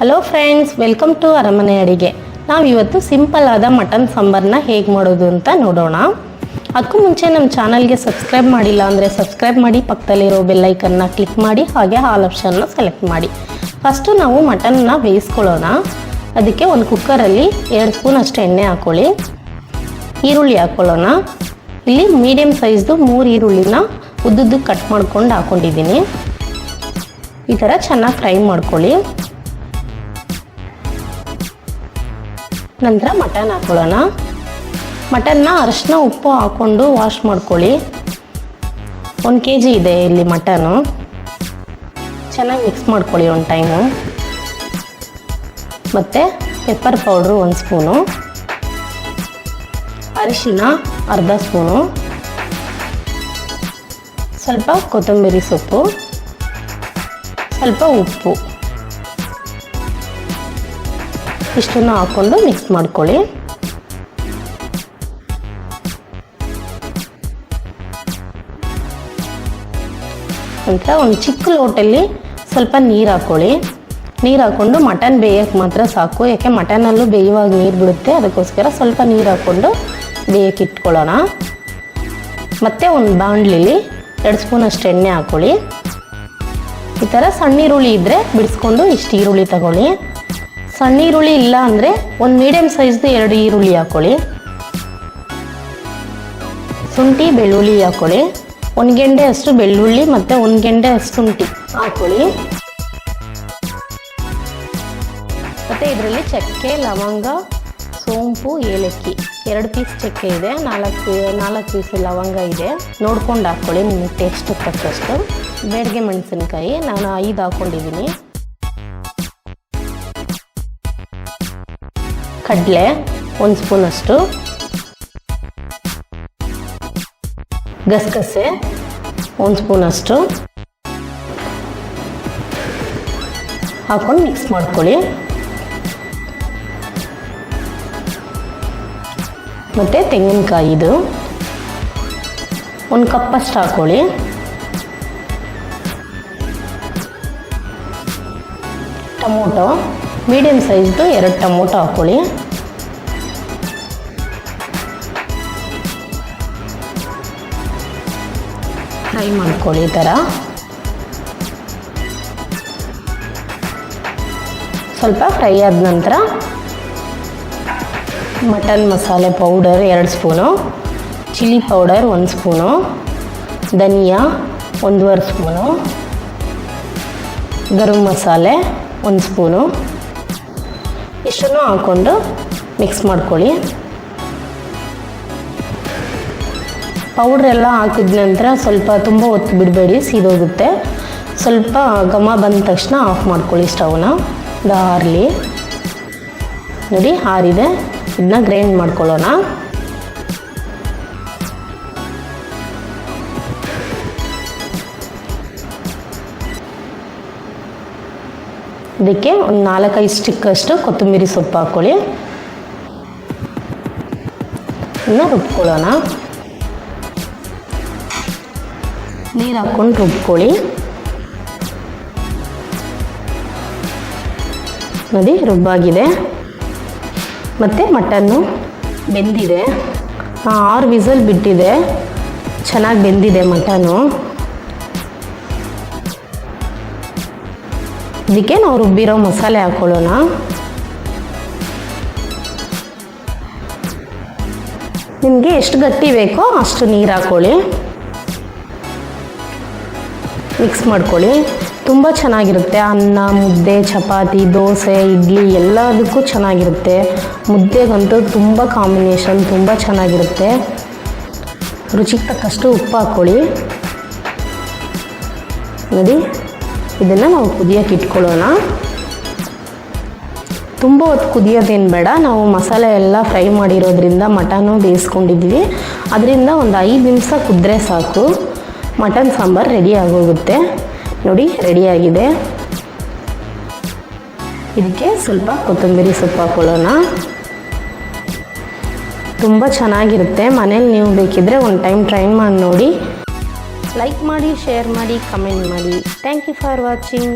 Hello friends, welcome to ಅರಮನೆ ಅಡಿಗೆ. ನಾವು ಇವತ್ತು ಸಿಂಪಲ್ ಆದ ಮಟನ್ ಸಾಂಬಾರನ್ನ ಹೇಗೆ ಮಾಡೋದು ಅಂತ ನೋಡೋಣ. ಅದಕ್ಕೂ ಮುಂಚೆ ನಮ್ಮ ಚಾನಲ್ಗೆ ಸಬ್ಸ್ಕ್ರೈಬ್ ಮಾಡಿಲ್ಲ ಅಂದರೆ ಸಬ್ಸ್ಕ್ರೈಬ್ ಮಾಡಿ, ಪಕ್ಕದಲ್ಲಿರೋ ಬೆಲ್ಲೈಕನ್ನ ಕ್ಲಿಕ್ ಮಾಡಿ, ಹಾಗೆ ಆಲ್ ಆಪ್ಷನ್ನ ಸೆಲೆಕ್ಟ್ ಮಾಡಿ. ಫಸ್ಟು ನಾವು ಮಟನ್ನ ಬೇಯಿಸ್ಕೊಳ್ಳೋಣ. ಅದಕ್ಕೆ ಒಂದು ಕುಕ್ಕರಲ್ಲಿ 2 ಸ್ಪೂನ್ ಅಷ್ಟು ಎಣ್ಣೆ ಹಾಕ್ಕೊಳ್ಳಿ. ಈರುಳ್ಳಿ ಹಾಕ್ಕೊಳ್ಳೋಣ. ಇಲ್ಲಿ ಮೀಡಿಯಮ್ ಸೈಜ್ದು 3 ಈರುಳ್ಳಿನ ಉದ್ದುದ್ದು ಕಟ್ ಮಾಡ್ಕೊಂಡು ಹಾಕ್ಕೊಂಡಿದ್ದೀನಿ. ಈ ಥರ ಚೆನ್ನಾಗಿ ಫ್ರೈ ಮಾಡ್ಕೊಳ್ಳಿ. ನಂತರ ಮಟನ್ ಹಾಕ್ಕೊಳ್ಳೋಣ. ಮಟನ್ನ ಅರಿಶಿನ ಉಪ್ಪು ಹಾಕ್ಕೊಂಡು ವಾಶ್ ಮಾಡ್ಕೊಳ್ಳಿ. 1 kg ಇದೆ ಇಲ್ಲಿ ಮಟನು. ಚೆನ್ನಾಗಿ ಮಿಕ್ಸ್ ಮಾಡ್ಕೊಳ್ಳಿ ಒಂದು ಟೈಮು. ಮತ್ತು ಪೆಪ್ಪರ್ ಪೌಡ್ರು 1 ಸ್ಪೂನು, ಅರಿಶಿನ ಅರ್ಧ ಸ್ಪೂನು, ಸ್ವಲ್ಪ ಕೊತ್ತಂಬರಿ ಸೊಪ್ಪು, ಸ್ವಲ್ಪ ಉಪ್ಪು, ಇಷ್ಟನ್ನು ಹಾಕ್ಕೊಂಡು ಮಿಕ್ಸ್ ಮಾಡ್ಕೊಳ್ಳಿ. ನಂತರ ಒಂದು ಚಿಕ್ಕ ಲೋಟಲ್ಲಿ ಸ್ವಲ್ಪ ನೀರು ಹಾಕ್ಕೊಳ್ಳಿ. ನೀರು ಹಾಕ್ಕೊಂಡು ಮಟನ್ ಬೇಯಕ್ಕೆ ಮಾತ್ರ ಸಾಕು, ಯಾಕೆ ಮಟನಲ್ಲೂ ಬೇಯುವಾಗ ನೀರು ಬಿಡುತ್ತೆ. ಅದಕ್ಕೋಸ್ಕರ ಸ್ವಲ್ಪ ನೀರು ಹಾಕ್ಕೊಂಡು ಬೇಯಕ್ಕೆ ಇಟ್ಕೊಳ್ಳೋಣ. ಮತ್ತು ಒಂದು ಬಾಣಲಿಲಿ 2 ಸ್ಪೂನ್ ಅಷ್ಟು ಎಣ್ಣೆ ಹಾಕ್ಕೊಳ್ಳಿ. ಈ ಥರ ಸಣ್ಣ ಈರುಳ್ಳಿ ಇದ್ದರೆ ಬಿಡಿಸ್ಕೊಂಡು ಇಷ್ಟು ಈರುಳ್ಳಿ ತಗೊಳ್ಳಿ. ಸಣ್ಣ ಈರುಳ್ಳಿ ಇಲ್ಲ ಅಂದರೆ ಒಂದು ಮೀಡಿಯಮ್ ಸೈಜ್ದು 2 ಈರುಳ್ಳಿ ಹಾಕ್ಕೊಳ್ಳಿ. ಶುಂಠಿ ಬೆಳ್ಳುಳ್ಳಿ ಹಾಕ್ಕೊಳ್ಳಿ. 1 ಗೆಂಡೆ ಅಷ್ಟು ಬೆಳ್ಳುಳ್ಳಿ ಮತ್ತು 1 ಗೆಂಡೆ ಅಷ್ಟು ಶುಂಠಿ ಹಾಕ್ಕೊಳ್ಳಿ. ಮತ್ತು ಇದರಲ್ಲಿ ಚಕ್ಕೆ, ಲವಂಗ, ಸೋಂಪು, ಏಲಕ್ಕಿ 2 ಪೀಸ್ ಚಕ್ಕೆ ಇದೆ, 4 ಪೀಸ್ ಲವಂಗ ಇದೆ. ನೋಡ್ಕೊಂಡು ಹಾಕ್ಕೊಳ್ಳಿ ನಿಮಗೆ ಟೇಸ್ಟ್ ತಕ್ಕಷ್ಟು. ಬೇಡಿಗೆ ಮೆಣಸಿನ್ಕಾಯಿ ನಾನು 5 ಹಾಕ್ಕೊಂಡಿದ್ದೀನಿ. ಕಡಲೆ 1 ಸ್ಪೂನ್ ಅಷ್ಟು, ಗಸಗಸೆ 1 ಸ್ಪೂನ್ ಅಷ್ಟು ಹಾಕೊಂಡು ಮಿಕ್ಸ್ ಮಾಡ್ಕೊಳ್ಳಿ. ಮತ್ತು ತೆಂಗಿನಕಾಯಿ ಇದು 1 ಕಪ್ಪಷ್ಟು ಹಾಕ್ಕೊಳ್ಳಿ. ಟೊಮೊಟೊ ಮೀಡಿಯಮ್ ಸೈಜ್ದು 2 ಟೊಮೊಟೊ ಹಾಕ್ಕೊಳ್ಳಿ. ಫ್ರೈ ಮಾಡ್ಕೊಳ್ಳಿ. ಈ ಥರ ಸ್ವಲ್ಪ ಫ್ರೈ ಆದ ನಂತರ mutton masala powder 2 spoon, chilli powder 1 spoon, ಧನಿಯಾ 1.5 ಸ್ಪೂನು, ಗರಂ ಮಸಾಲೆ 1 ಸ್ಪೂನು, ಇಷ್ಟನ್ನು ಹಾಕ್ಕೊಂಡು ಮಿಕ್ಸ್ ಮಾಡ್ಕೊಳ್ಳಿ. ಪೌಡ್ರೆಲ್ಲ ಹಾಕಿದ ನಂತರ ಸ್ವಲ್ಪ ತುಂಬ ಹೊತ್ತು ಬಿಡಬೇಡಿ, ಸೀದೋಗುತ್ತೆ. ಸ್ವಲ್ಪ ಘಮ ಬಂದ ತಕ್ಷಣ ಆಫ್ ಮಾಡ್ಕೊಳ್ಳಿ ಸ್ಟವ್ನ. ಇದು ಆರಲಿ. ನೋಡಿ ಆರಿದೆ. ಇದನ್ನ ಗ್ರೈಂಡ್ ಮಾಡ್ಕೊಳ್ಳೋಣ. ಇದಕ್ಕೆ ಒಂದು 4-5 ಸ್ಟಿಕ್ಕಷ್ಟು ಕೊತ್ತಂಬರಿ ಸೊಪ್ಪು ಹಾಕ್ಕೊಳ್ಳಿ. ಇದನ್ನ ರುಬ್ಕೊಳ್ಳೋಣ. ನೀರು ಹಾಕ್ಕೊಂಡು ರುಬ್ಕೊಳ್ಳಿ. ನೋಡಿ ರುಬ್ಬಾಗಿದೆ. ಮತ್ತು ಮಟನ್ನು ಬೆಂದಿದೆ. 6 ವಿಸಲ್ ಬಿಟ್ಟಿದೆ. ಚೆನ್ನಾಗಿ ಬೆಂದಿದೆ ಮಟನು. ಇದಕ್ಕೆ ನಾವು ರುಬ್ಬಿರೋ ಮಸಾಲೆ ಹಾಕ್ಕೊಳ್ಳೋಣ. ನಿಮಗೆ ಎಷ್ಟು ಗಟ್ಟಿ ಬೇಕೋ ಅಷ್ಟು ನೀರು ಹಾಕ್ಕೊಳ್ಳಿ. ಮಿಕ್ಸ್ ಮಾಡ್ಕೊಳ್ಳಿ. ತುಂಬ ಚೆನ್ನಾಗಿರುತ್ತೆ. ಅನ್ನ, ಮುದ್ದೆ, ಚಪಾತಿ, ದೋಸೆ, ಇಡ್ಲಿ ಎಲ್ಲದಕ್ಕೂ ಚೆನ್ನಾಗಿರುತ್ತೆ. ಮುದ್ದೆಗಂತೂ ತುಂಬ ಕಾಂಬಿನೇಷನ್ ತುಂಬ ಚೆನ್ನಾಗಿರುತ್ತೆ. ರುಚಿಗೆ ತಕ್ಕಷ್ಟು ಉಪ್ಪು ಹಾಕ್ಕೊಳ್ಳಿ. ನೋಡಿ ಇದನ್ನು ನಾವು ಕುದಿಯೋಕೆ ಇಟ್ಕೊಳ್ಳೋಣ. ತುಂಬ ಹೊತ್ತು ಕುದಿಯೋದೇನು ಬೇಡ. ನಾವು ಮಸಾಲೆ ಎಲ್ಲ ಫ್ರೈ ಮಾಡಿರೋದ್ರಿಂದ ಮಟನು ಬೇಯಿಸ್ಕೊಂಡಿದ್ವಿ. ಅದರಿಂದ ಒಂದು 5 ನಿಮಿಷ ಕುದ್ರೆ ಸಾಕು. ಮಟನ್ ಸಾಂಬಾರು ರೆಡಿ ಆಗೋಗುತ್ತೆ. ನೋಡಿ ರೆಡಿಯಾಗಿದೆ. ಇದಕ್ಕೆ ಸ್ವಲ್ಪ ಕೊತ್ತಂಬರಿ ಸೊಪ್ಪು ಹಾಕ್ಕೊಳ್ಳೋಣ. ತುಂಬ ಚೆನ್ನಾಗಿರುತ್ತೆ. ಮನೇಲಿ ನೀವು ಬೇಕಿದ್ದರೆ ಒಂದು ಟೈಮ್ ಟ್ರೈ ಮಾಡಿ ನೋಡಿ. ಲೈಕ್ ಮಾಡಿ, ಶೇರ್ ಮಾಡಿ, ಕಮೆಂಟ್ ಮಾಡಿ. Thank you for watching.